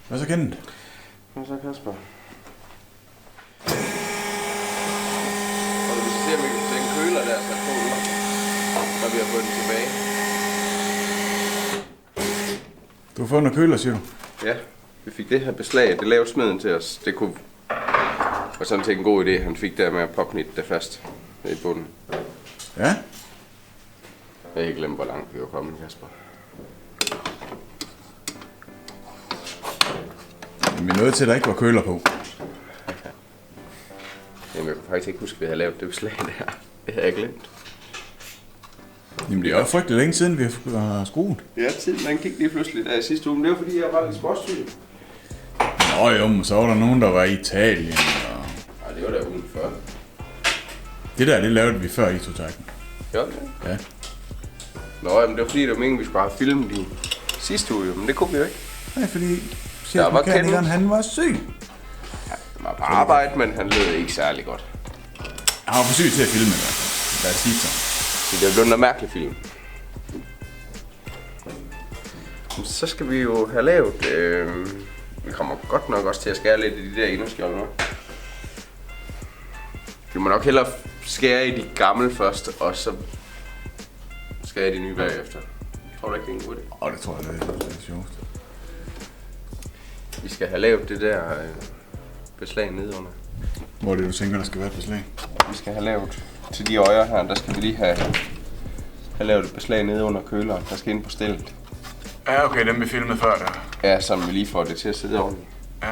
Hvad så, Kenneth? Hvad så, Kasper? Og du kan se, om vi kan se en køler der, så på nu, når vi har fået den tilbage. Du har fået noget køler, siger du? Ja, vi fik det her beslag. Det lavede smeden til os. Det kunne var sådan set en god idé, han fik der med at popknitte det fast i bunden. Ja? Jeg har ikke glemt, hvor langt vi var kommet, Kasper. Vi er nødt til, at der ikke var køler på. Jamen, jeg kunne faktisk ikke huske, at vi havde lavet det beslag der. Det havde jeg glemt. Jamen, det er jo frygtelig længe siden, vi har skruet. Ja, tiden den gik lige pludselig der i sidste uge, men det var fordi, jeg var lidt sportssyg. Nå jo, så var der nogen, der var i Italien. Og... Nej, det var der ugen før. Det der, det lavede vi før i Totakken. Gjorde det? Ja. Nå, jamen, det var fordi, det var meningen, vi skulle have filmet i sidste uge, men det kunne vi jo ikke. Nej, fordi chefmekanikeren, han var syg. Ja, han var på arbejde, men han lød ikke særlig godt. Han var for syg til at filme det. Lad os sige så. Så det er blevet en mærkelig film. Så skal vi jo have lavet... vi kommer godt nok også til at skære lidt i de der inderskjold nu. Vi må nok hellere skære i de gamle først, og så skære i de nye bagefter. Tror du ikke, det er en god idé? Det tror jeg, det er sjovt. Vi skal have lavet det der beslag nedenunder. Hvor er det, du tænker, der skal være et beslag? Vi skal have lavet til de øjer her, der skal vi lige have lavet et beslag nede under køleren, der skal ind på stillet. Ja, okay, dem vi filmede før der. Ja, så vi lige får det til at sidde ordentligt. Ja.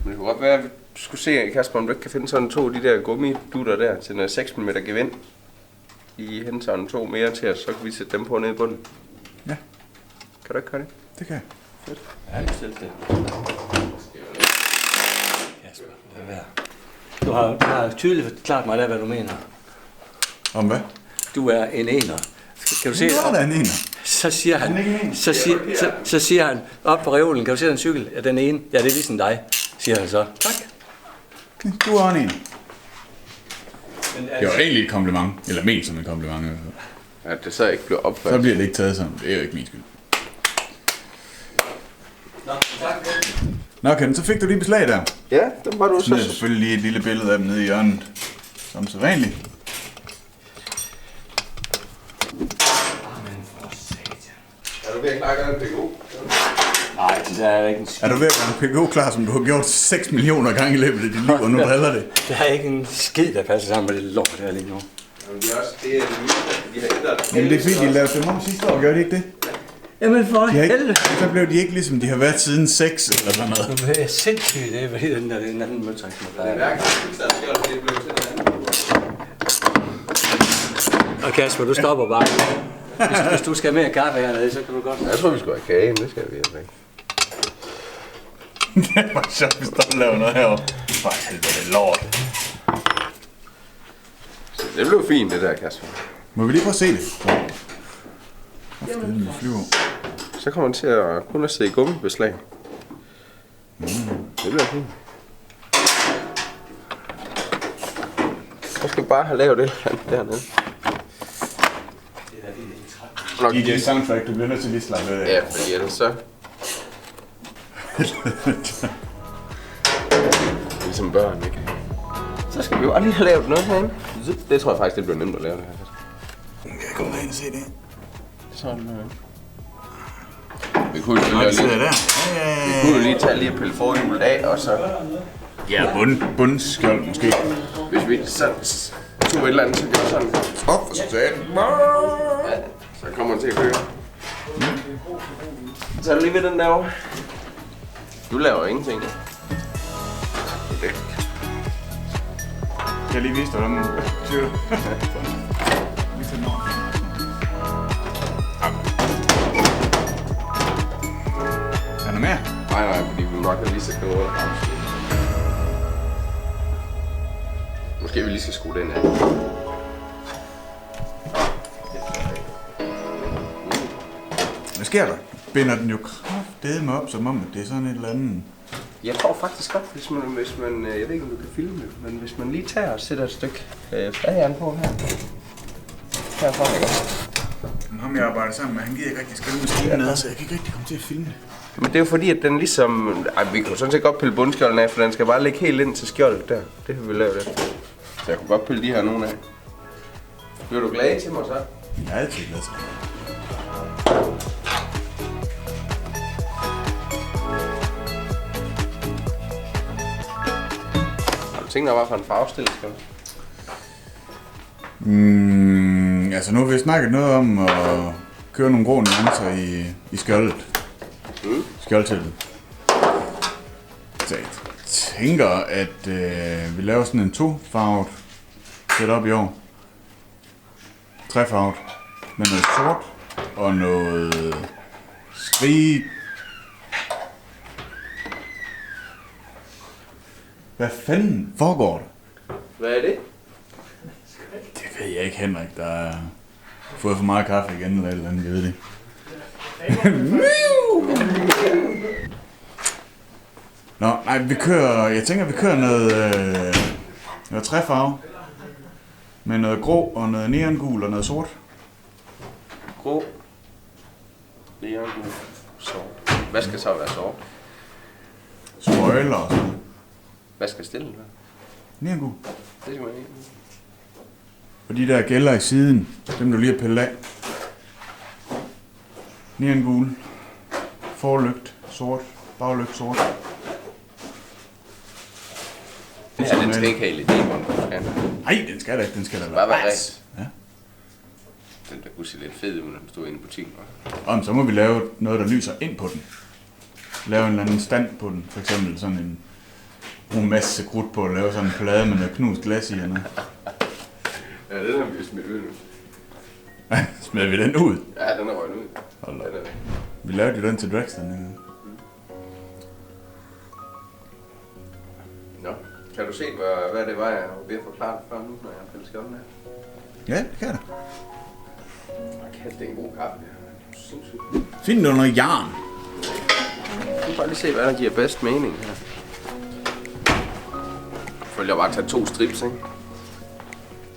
Men det kunne godt være, at vi skulle se, Kasper, om du ikke kan finde sådan to af de der gummidutter der til noget 6 mm gevind. I hente sådan 2 mere til os, så kan vi sætte dem på nede i bunden. Ja. Kan du ikke gøre det? Det kan jeg. Fedt. Ja, det er det. Kasper, lad være. Du har tydeligt forklaret mig, hvad du mener. Om hvad? Du er en ener. Kan du se? Nu er der en ener. Så siger han, så siger han op på reolen, kan du se den cykel? Ja, den ene. Ja, det er ligesom dig, siger han så. Tak. Du er en ener. Det var egentlig et kompliment. Eller ment som et kompliment. Ja, det så ikke blev opfattet. Så bliver det ikke taget sådan. Det er jo ikke min skyld. Nå, tak. Nå, Ken, så fik du lige beslag der. Ja, den var du Så er så. selvfølgelig lige et lille billede af dem nede i hjørnet. Som så vanligt. Er du ved at klare den PGO? Nej, det er ikke en skid. Er du ved at gøre en PGO klar, som du har gjort 6 millioner gange i løbet af dit liv, og nu driller det? Det er ikke en skid, der passer sammen med det lort der lige nu. Jamen, det er også det, de har ændret. Jamen det er fordi, de lavede dem om sidste år, gjorde de ikke det? Jamen for Helvede. Så blev de ikke ligesom de har været siden 6 eller sådan noget. Det er sindssygt, det er fordi den der, den anden møntræk, som der Det er mærkeligt, at det blev til det andet. Og Kasper, du stopper bare. Hvis du skal have mere kaffe hernede, så kan du godt. Jeg tror, vi skal have kage, det skal vi altså ikke. Det var sjovt, hvis der laver noget herovre. For helvede, det er lort. Så det blev fint, det der, Kasper. Må vi lige prøve at se det? Jamen, vi flyver. Så kommer han til at kun at se i gummibeslag. Det bliver fint. Så skal vi bare have lavet det dernede. DJ Soundtrack, du bliver nødt til lige at slappe af. Ja, fordi ellers så... Ligesom børn, ikke? Så skal vi jo lige have lavet noget herinde. Det tror jeg faktisk, det bliver nemt at lave det her. Kan jeg komme derind og se det? Sådan, Vi kunne jo lige tage lige og pille forhjulet af, og så... Ja, bundskjold måske. Hvis vi sådan tog et eller andet, så gør sådan... Stop for satan. Ja, så kommer den til at køre. Så tager du lige ved den derovre. Du laver ingenting. Det. Kan jeg lige vise dig, hvordan man styrer det? Lige til den over. Er der mere? Nej, fordi vi nok lige sætte noget under bremsen. Måske vi lige skal skrue den af. Hvad sker der? Binder den jo kraftedeme op, som om det er sådan et eller andet... Jeg tror faktisk godt, hvis man jeg ved ikke om du kan filme det, men hvis man lige tager og sætter et stykke fladjern på her. Herfra, ikke? Ham jeg arbejder sammen med, han gider ikke rigtig skrive maskinen ned, så jeg kan ikke rigtig komme til at filme det. Men det er jo fordi, at den ligesom... vi kan jo sådan set godt pille bundskjolden af, for den skal bare ligge helt ind til skjoldet der. Det har vi lavet efter. Så jeg kunne godt pille de her nogle af. Bliver du glad til mig så? Jeg er altid glad til dig. Har du tænkt dig, hvad for en farvestil skal du? Altså nu har vi snakket noget om at køre nogle grå nuancer i skjoldet. Skjoldtæppet. Så jeg tænker, at vi laver sådan en 2-farvet setup i år. 3-farvet. Med noget sort og noget skrig. Hvad fanden foregår der? Hvad er det? Det ved jeg ikke, Henrik. Der er fået for meget kaffe igen eller et eller andet, jeg ved det. Nå, nej, jeg tænker, vi kører noget træfarve. Med noget grå og noget neongul og noget sort. Grå. Neongul. Sort. Hvad skal så være sort? Spoiler og sådan noget. Hvad skal stille være? Neongul. Det skal man ikke. Og de der gælder i siden, dem du lige har pillet af. Neongul. Forlygt sort. Baglygt sort. Ja, den skal ikke have LED-bånd på, skal den? Nej, den skal da ikke. Den skal da Bare være være rent. Ja. Den der kunne se lidt fed ud, når den stod inde i butikken. Og så må vi lave noget, der lyser ind på den. Lave en eller anden stand på den. For eksempel sådan en... Bruge en masse krudt på at lave sådan en plade med noget knust glas i. Ja, den har vi jo smidt ud nu. Smider vi den ud? Ja, den er røget ud. Hold op. Vi lavede jo den til Dragston. Nå, kan du se, hvad det var, jeg var ved at forklare det før nu, når jeg piller skjolden her? Ja, det kan jeg da. Kæft, det er en god kaffe. Sindssygt. Find du noget yarn? Du kan bare lige se, hvad der giver bedst mening her. Jeg følger bare tage 2 strips, ikke?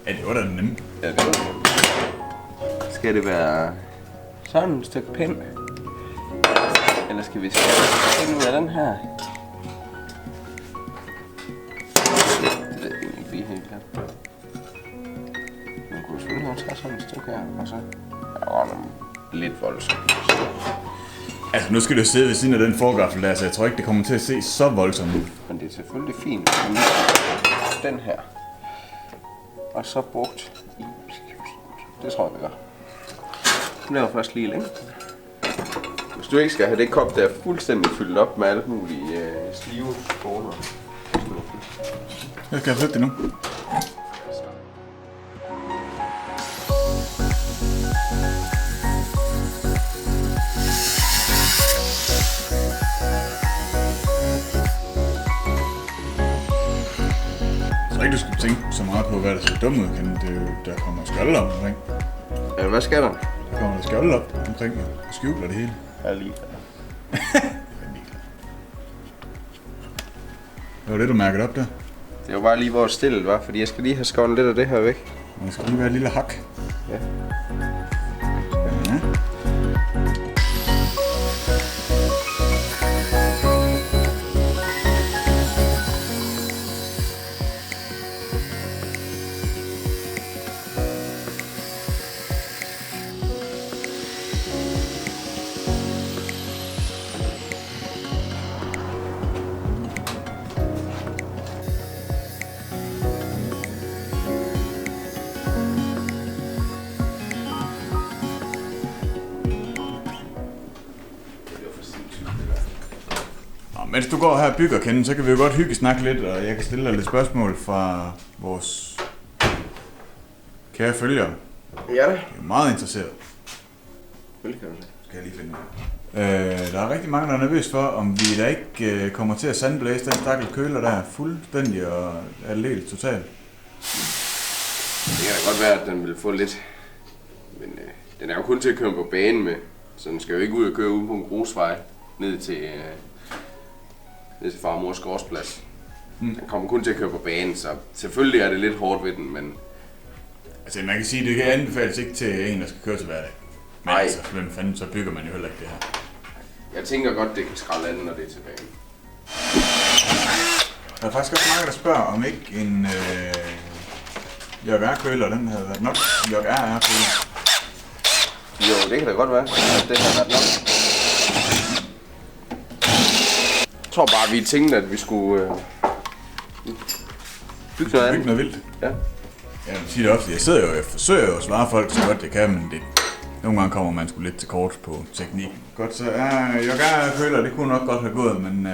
Ja, det var da den nemme. Ja, det var det. Skal det være sådan et stykke pind? Eller skal vi finde ud af den her? Jeg ved ikke lige helt klart. Man kunne selvfølgelig have taget sådan et stykke her, og så... Der var nogle lidt voldsomt. Altså, nu skal du sidde ved siden af den forgaffel der, så jeg tror ikke, det kommer til at se så voldsomt ud. Men det er selvfølgelig fint. Den her. Og så brugt i... Det tror jeg, vi gør. Den laver først lige længe. Hvis du ikke skal have det kop, der er fuldstændig fyldt op med alle mulige slive skåner. Jeg skal have flytte det nu. Ikke du skal tænke så meget på, hvad der ser dumt ud, kan det jo, der kommer skjolde op omkring. Ja, hvad skal der? Der kommer der skjolde op omkring og skjuler det hele. Jeg er lige Det var det, du mærkede op der. Det var bare lige, hvor stillet var, fordi jeg skal lige have skåret lidt af det her væk. Det skal lige være et lille hak. Ja. Ja. Mens du går her og bygger, Ken, så kan vi jo godt snakke lidt, og jeg kan stille dig lidt spørgsmål fra vores kære følgere. Ja da. Jeg er meget interesseret. Velkommen. Skal jeg lige finde ud. Der er rigtig mange, der er nervøs for, om vi da ikke kommer til at sandblæse den stakkel køler der fuldstændig og aldeles totalt. Det kan da godt være, at den vil få lidt, men den er jo kun til at køre på banen med, så den skal jo ikke ud og køre ude på en grusvej ned til far og mors gårdsplads. Den kommer kun til at køre på banen, så selvfølgelig er det lidt hårdt ved den, men... Altså man kan sige, at det kan anbefales ikke til en, der skal køre til hverdag. Men Ej. altså, hvem fanden, så bygger man jo heller ikke det her. Jeg tænker godt, det kan skrælle andet, når det er tilbage. Der er faktisk også mange, der spørger, om ikke en Jørg R-køler, den havde været nok. Jørg R-køler. Jo, det kan da godt være, at det har været nok. Jeg tror bare, vi tænkte, at vi skulle bygge noget andet. Noget vildt. Ja. Jeg siger det ofte, jeg forsøger jo at svare folk så godt det kan, men det, nogle gange kommer man sgu lidt til kort på teknik. Godt, så Jørg R-køler, det kunne nok godt have gået, men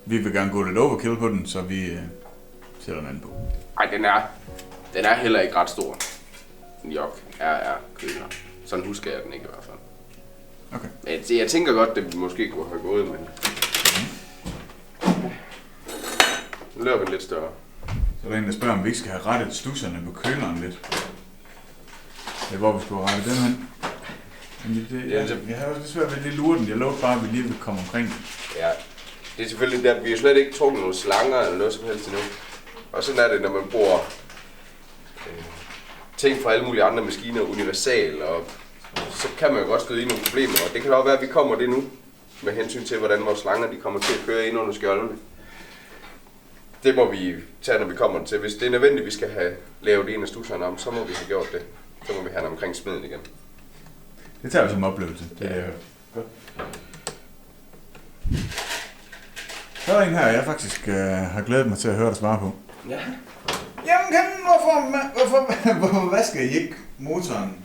vi vil gerne gå lidt overkill på den, så vi sætter den anden på. Ej, den er heller ikke ret stor. En Jørg R-køler. Sådan husker jeg den ikke i hvert fald. Okay. Jeg tænker godt, det måske kunne have gået, men... Nu laver vi den lidt større. Så er der en, der spørger, om vi ikke skal have rettet stusserne på køleren lidt. Det er, hvor vi skulle rette den hen. Men jeg har også lidt svært ved lige lure den. Jeg lovede bare, at vi lige vil komme omkring det. Ja, det er selvfølgelig der, vi har slet ikke trukket nogle slanger eller noget som helst endnu. Og sådan er det, når man bruger ting fra alle mulige andre maskiner, universal, og så kan man jo godt støde i nogle problemer. Og det kan da også være, at vi kommer det nu, med hensyn til, hvordan vores slanger de kommer til at køre ind under skjoldene. Det må vi tage, når vi kommer til. Hvis det er nødvendigt, at vi skal have lavet en af stusserne om, så må vi have gjort det. Så må vi have den omkring smeden igen. Det tager vi som oplevelse. Det er godt. Så er der en her, jeg faktisk har glædet mig til at høre dig svare på. Ja. Jamen, hvorfor vasker I ikke motoren,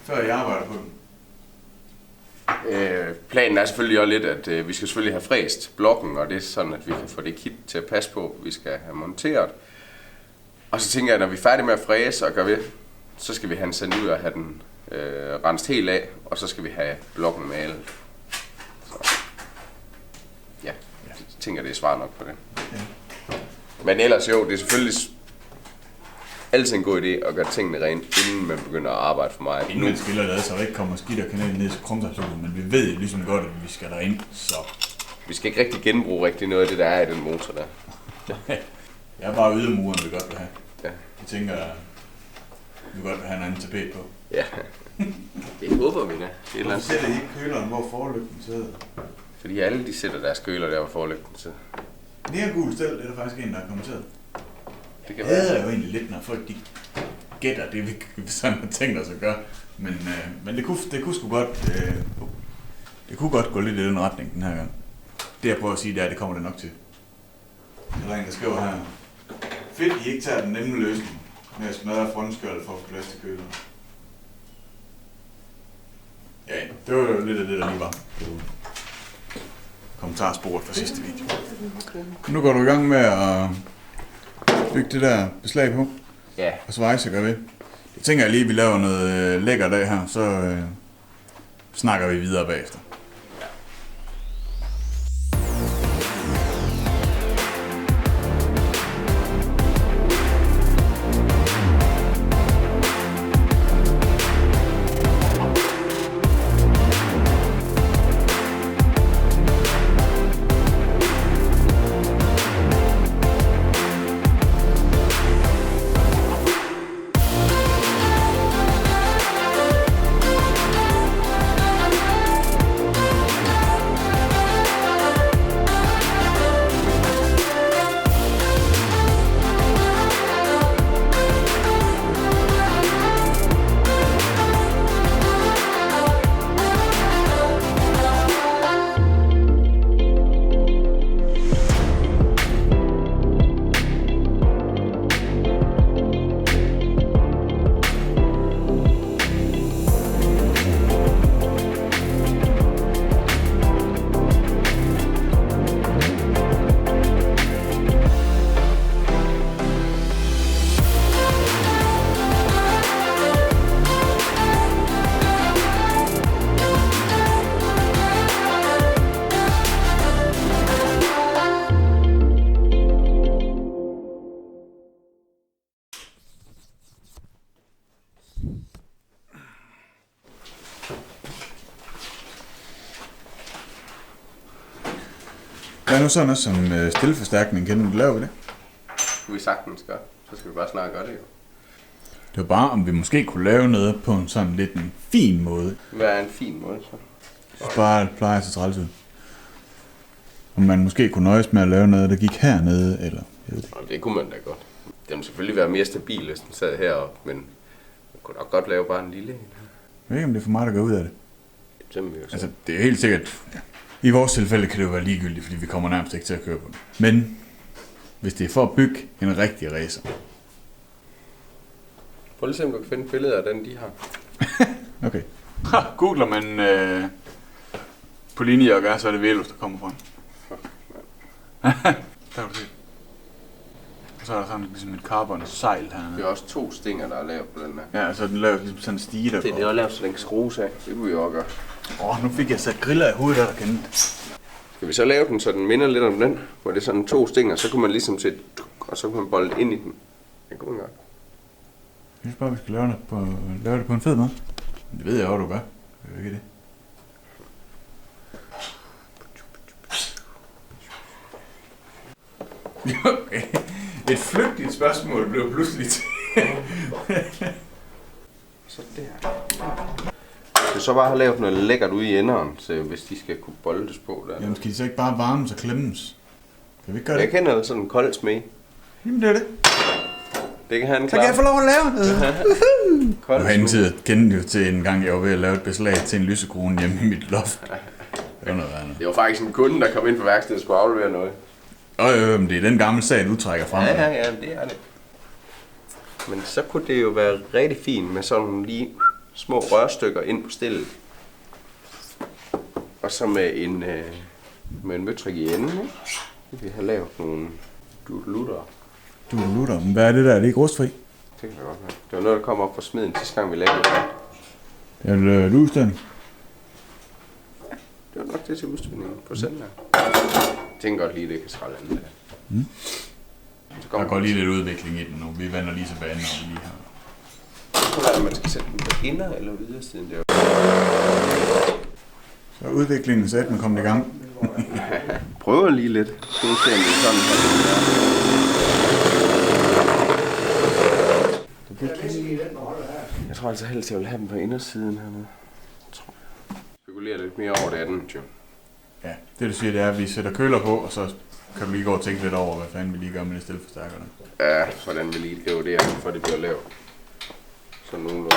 før I arbejder på den? Planen er selvfølgelig også lidt, at vi skal selvfølgelig have fræst blokken, og det er sådan, at vi kan få det kit til at passe på, vi skal have monteret. Og så tænker jeg, at når vi er færdige med at fræse og gøre ved, så skal vi have den sendt ud og have den renset helt af, og så skal vi have blokken malet. Så ja, jeg tænker, det er svar nok på det. Ja. Men ellers jo, det er selvfølgelig altid en god idé at gøre tingene rent, inden man begynder at arbejde for mig. Inden man skiller det, så der ikke kommer skidt og kanalen ned til krumtapshuset, men vi ved jo ligesom godt, at vi skal derind, så... Vi skal ikke rigtig genbruge rigtig noget af det, der er i den motor der. Jeg er bare ydermuren, vi godt vil have. Ja. Jeg tænker, vi godt vil have en anden tapet på. Ja, det håber vi da. Hvorfor sætter I ikke køleren, hvor forlygten sidder? Fordi alle de sætter deres køler der, hvor forlygten sidder. Nærgul stel, det er der faktisk en, der har kommenteret. Det kan Jeg hader jo egentlig lidt, når folk de gætter det, vi sådan har tænkt os at gøre. Men det kunne sgu godt, det kunne godt gå lidt i den retning den her gang. Det jeg prøver at sige, det er, at det kommer det nok til. Der er en, der skriver her. Fedt, I ikke tager den nemme løsning med at smadre frontskjoldet for at få plads til køleren. Ja, det var jo lidt af det, der lige var. Kommentarsporet fra sidste video. Nu går du i gang med at bygge det der beslag på. Ja. Og svejse gør ved. Jeg tænker lige, at vi laver noget lækker dag her, så snakker vi videre bagefter. Der er nu sådan noget som stilleforstærkning. Kan du lave det? Vi sagtens gør. Så skal vi bare snart gøre det jo. Det var bare, om vi måske kunne lave noget på en sådan lidt en fin måde. Hvad er en fin måde så? Jeg synes bare, det plejer til træls ud. Om man måske kunne nøjes med at lave noget, der gik hernede, eller... Jeg ved det. Det kunne man da godt. Den må selvfølgelig være mere stabil, hvis den sad heroppe, men man kunne nok godt lave bare en lille en. Jeg ved ikke, om det er for meget, der går ud af det. Det Altså, det er helt sikkert... Ja. I vores tilfælde kan det jo være ligegyldigt, fordi vi kommer nærmest ikke til at køre på den. Men hvis det er for at bygge en rigtig racer... Prøv lige at se, om du kan finde billeder af den, de har. Okay. Googler man Polini og gas, så er det Velus, der kommer fra. Der kan du se. Og så er der sådan ligesom et carbon-sejl her. Det er også 2 stænger, der er lavet på den her. Ja, og så er den lavet ligesom sådan en stige, der Det er lavet, så den kan skrues af. Det kunne vi også gøre. Nu fik jeg sat griller i hovedet, der kendte. Skal vi så lave den, så den minder lidt om den? Hvor det er sådan 2 stænger, så kunne man ligesom sætte, og så kunne man bolde ind i den. Det kunne man gøre. Jeg synes bare, vi skal lave det på en fed måde. Det ved jeg også, du gør. Det er jo ikke det. Okay. Et flygtigt spørgsmål blev pludselig til. Så der. Jeg skal så bare have lavet noget lækkert ude i enderen, så hvis de skal kunne boldes på der. Jamen skal de så ikke bare varmes og klemmes? Kan vi ikke gøre det? Jeg kender sådan en kold smag. Jamen det er det. Det kan han Så klare. kan jeg få lov at lave det. Kold Jeg har indtil kendt jo til en gang, jeg var ved at lave et beslag til en lysekrone hjemme i mit loft. Det var noget andet. Det var faktisk en kunde, der kom ind på værkstedet og skulle aflevere noget. Men det er den gamle sag, du trækker frem. Ja, det er det. Men så kunne det jo være rigtig fint med sådan nogle lige små rørstykker ind på stillet. Og så med en møtrik i enden, ikke? Vi har lavet nogle dudelutter. Dudelutter? Men hvad er det der? Er det ikke rustfri? Det kan det godt være. Det var noget, der kom op fra smeden sidste gang, vi lavede det. Er det lustegning? Det var nok det til udstillingen på søndag. Jeg tænker godt lige, det kan skralde andet der. Mm. Der går lige lidt udvikling i den nu. Vi vender lige tilbage, når vi lige har... Så er det, man skal sætte den på inner eller ydersiden der. Så udviklingen så den kommer i gang. Prøver lige lidt. Så vi se, om det er sådan her. Jeg tror altså helst, jeg vil have dem på indersiden hernede. Spekulerer lidt mere over det andet, jo. Ja, det du siger, det er, at vi sætter køler på, og så kan du lige gå og tænke lidt over, hvad fanden vi lige gør med det stilforstærkerne. Ja, hvordan vi lige driver det her, for det bliver lavet. Sådan nogenlunde.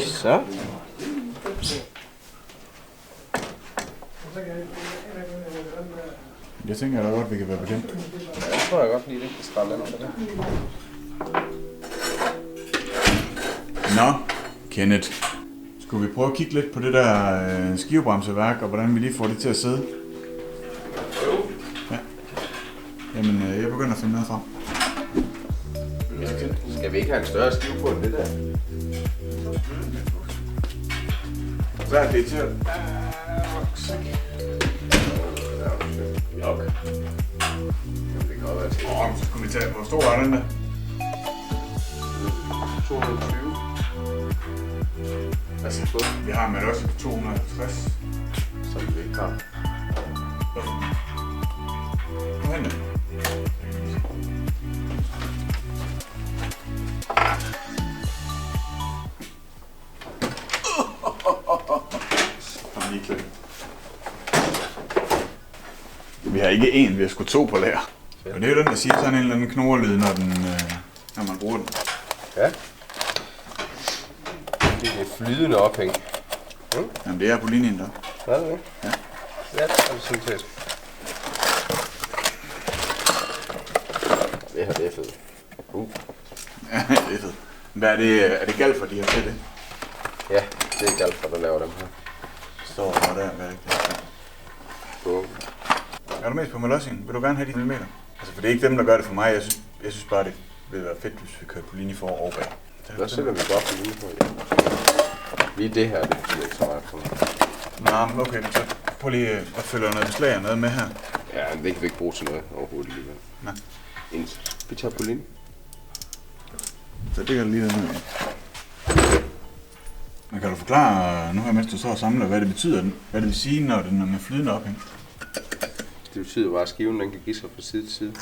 Så. Jeg tænker da godt, vi kan være bekendt. Ja, jeg tror jeg godt lige, det kan skralde andet for det. Nå, Kenneth. Skulle vi prøve at kigge lidt på det der skivebremseværk, og hvordan vi lige får det til at sidde? Jo. Ja. Jamen, jeg begynder at finde noget frem. Skal vi ikke have en større skive på end det der? Så er det til at... Okay. Det kan godt være til. Så skulle vi tage, hvor stor er den der? 220. Altså, vi har med også på 250. Som vi ikke har. Nu henter vi. Vi har ikke én, vi har sgu 2 på lager. Og det er jo den, der siger sådan en eller anden knorrelyd, når man bruger den. Ja. Det er et flydende ophæng. Jamen, det er på linjen der. Er det det? Ja. Ja, det er sådan set. Det her, det er fedt. Ja, det er fedt. Hvad er det? Er det galt for de her til det? Ja, det er galt for, der laver dem her. Står der, hvad er det? Bum. Er du mest på Melossingen? Vil du gerne have de millimeter? Altså, for det er ikke dem, der gør det for mig. Jeg synes bare, det vil være fedt, hvis vi kører på linje for og bag. Der sætter vi godt på linje for, ja. Lige det her, det bliver ikke så meget for mig. Nå, men okay, så prøv lige at følge noget beslag og noget med her. Ja, det kan vi ikke bruge til noget overhovedet alligevel. Nej. Vi tager på linje. Så det kan lige den her. Men kan du forklare, nu her mens du så og samler, hvad det betyder, hvad det vil sige, når den er med flydende ophæng? Det betyder bare, at skiven den kan give sig fra side til side. En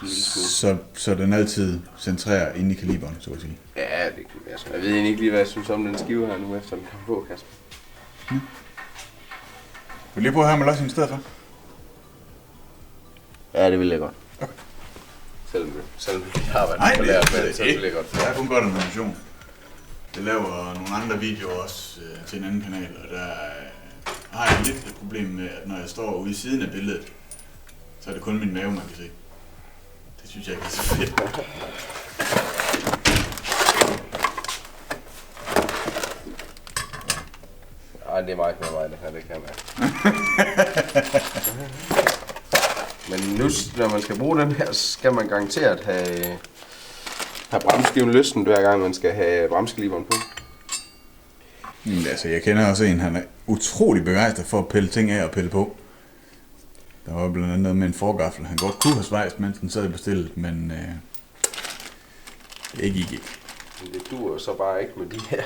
lille smule. Så den altid centrerer inde i kaliberen, så at sige. Ja, det kan være sådan. Jeg ved egentlig ikke lige, hvad jeg synes om den skive her nu, efter den kom på, Kasper. Vil du lige prøve at have med løsning i stedet for? Ja, det vil jeg godt. Okay. Selvom vi arbejder Nej, på det lært med det, så vil jeg godt. Det er kun godt en animation. Jeg laver nogle andre videoer også til en anden kanal, og der har jeg lidt et problem med, at når jeg står ude i siden af billedet, så er det kun min mave, man kan se. Det synes jeg ikke er så fedt. Ej, det er meget med mig, det her, det kan jeg. Men nu, når man skal bruge den her, skal man garanteret have bremseskiven løsnet hver gang, man skal have bremsekliberen på. Altså, jeg kender også en, han er utrolig begejstret for at pille ting af og pille på. Der var blandt andet noget med en forgaffel. Han godt kunne have svejst, mens den sad bestillet, men det gik ikke. Men det duer så bare ikke med de her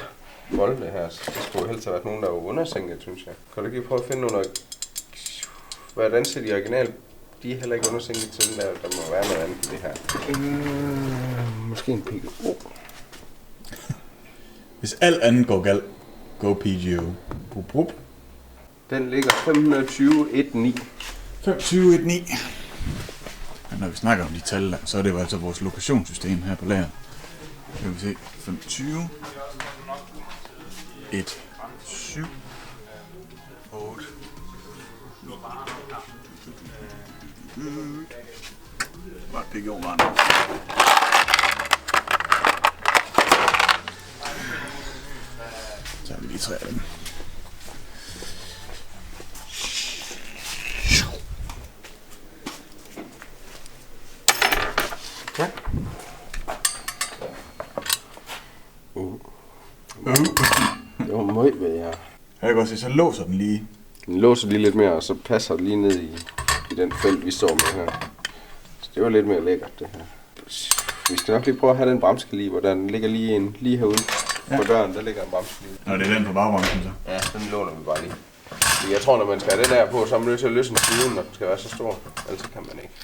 bolde her. Så det skulle helst have været nogen, der var undersænket, synes jeg. Kan du ikke prøve at finde nogle... Hvordan ser de originale? De er heller ikke undersænket til den der. Der må være noget andet i det her. Måske en PGO. Hvis alt andet går galt, go PGO. Brup, brup. Den ligger 520,19. 2519. Men når vi snakker om de tal der, så er det jo altså vores lokationssystem her på lageret. Kan vi se 25 1 7 8 Bare pikke over varende. Så har vi lige 3 af dem. Ja. Det var meget ved jeg. Jeg kan godt se, så låser den lige. Den låser lige lidt mere, og så passer det lige ned i den felt, vi står med her. Så det var lidt mere lækkert, det her. Vi skal nok lige prøve at have den bremsekaliber, den ligger lige herude på døren, der ligger en bremsekaliber. Nå, det er den på bagbremsen så. Ja, den låner vi bare lige. Jeg tror, når man skal have den her på, så er man nødt til at løsne skiven, når den skal være så stor. Ellers kan man ikke.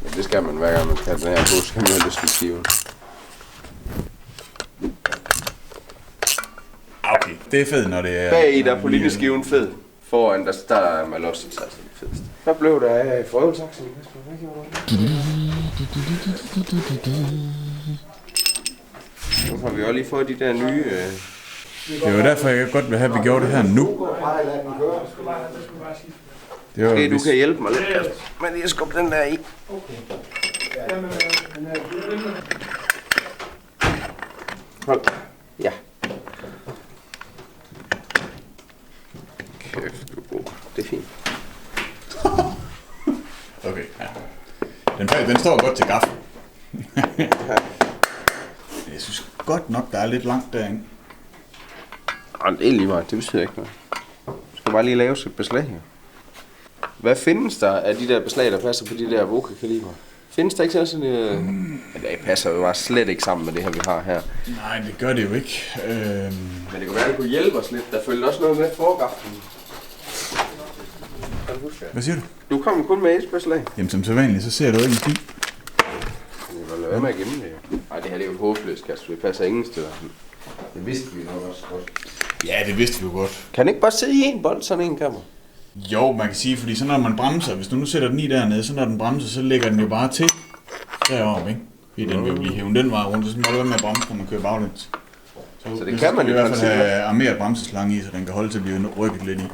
Men det skal man hver gang, man skal have den her på, så skal man løsne skiven. Okay, det er fedt, når det er... Bag i der på linjeskiven fed. Foran, der er malosset sig det fedeste. Hvad blev der af frøvelsaksen? Nu har vi også lige fået de der nye... Det var derfor, jeg godt vil have, at vi gjorde det her nu. Det var, Okay, du kan hjælpe mig lidt, men jeg skubber den der i. Hold. Ja. Kæft, du er god. Det er fint. Okay, ja. Den står godt til gaffel. Jeg synes godt nok, der er lidt langt derinde. Det er lige meget, det betyder ikke noget. Du skal bare lige lave et beslag her. Hvad findes der af de der beslag, der passer på de der Voca-kaliber? Findes der ikke sådan en... Ja, det passer jo bare slet ikke sammen med det her, vi har her. Nej, det gør det jo ikke. Men det kunne være, at det kunne hjælpe os lidt. Der følger også noget med forgaften. Kan du huske det? Hvad siger du? Du kom kun med et beslag. Jamen som sædvanligt, så ser du ikke en sti. Jeg vil lade være med at gemme det. Nej, det her det er jo håbløst, Kasper. Det passer ingen steder. Det vidste vi nok også godt. Ja, det vidste vi jo godt. Kan den ikke bare sidde i en bold, sådan en kammer? Jo, man kan sige, fordi så når man bremser, hvis du nu sætter den i dernede, så når den bremser, så lægger den jo bare til deroppe, ikke? Fordi den vil jo blive hævet den vej rundt, så må du være med at bremse, når man kører baglæns. Så det kan man i hvert fald have armeret bremseslange i, så den kan holde til at blive rykket lidt i.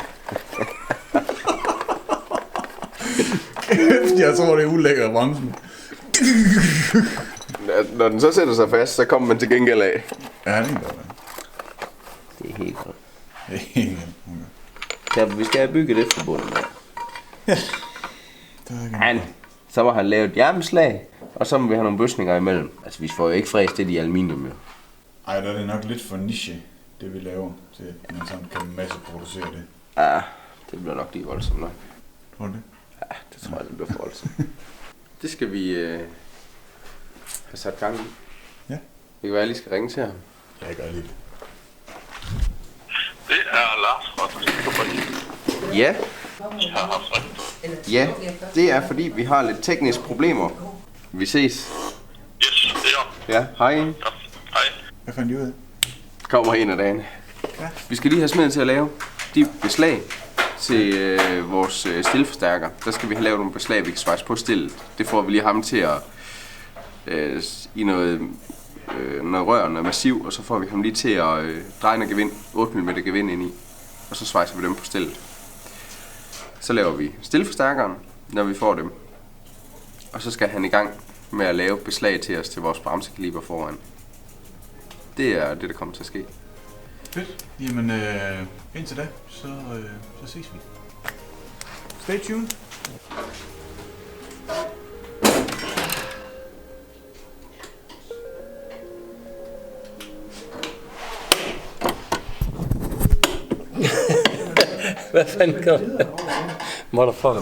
Jeg tror, det er ulækkert at bremse. Når den så sætter sig fast, så kommer man til gengæld af. Ja, det er godt. Det er helt godt. Det er helt godt. Ja, vi skal have bygget det for bunden. Ja. Så må han lave et hjermeslag, og så må vi have nogle bøsninger imellem. Altså, vi får jo ikke fræst det i aluminium, jo. Ej, der er det nok lidt for niche, det vi laver, til at man sådan kan masseproducere det. Ja, det bliver nok lige voldsomt nok. Tror du det? Ja, det tror jeg, det bliver for voldsomt. Det skal vi have sat gang i. Ja. Det kan være, at jeg lige skal ringe til ham. Jeg gør lige det. Det er Lars fra Trafikkompagniet. Ja, I har haft rigtigt. Ja, det er fordi, vi har lidt tekniske problemer. Vi ses. Yes, det er. Ja, hej. Ja, hej. Hvad fandt I ud af? Kommer en af dagene. Ja. Vi skal lige have smeden til at lave de beslag til vores stilforstærker. Der skal vi have lavet nogle beslag, vi kan svejse på stillet. Det får vi lige ham til at i noget rør, noget massiv, og så får vi ham lige til at dreje noget gevind, 8 mm gevind ind i, og så svejser vi dem på stillet. Så laver vi stilforstærkeren, når vi får dem, og så skal han i gang med at lave beslag til os til vores bremsekaliber foran. Det er det, der kommer til at ske. Fedt. Jamen, indtil da, så ses vi. Stay tuned. Hvad fanden gør du? Motherfucker.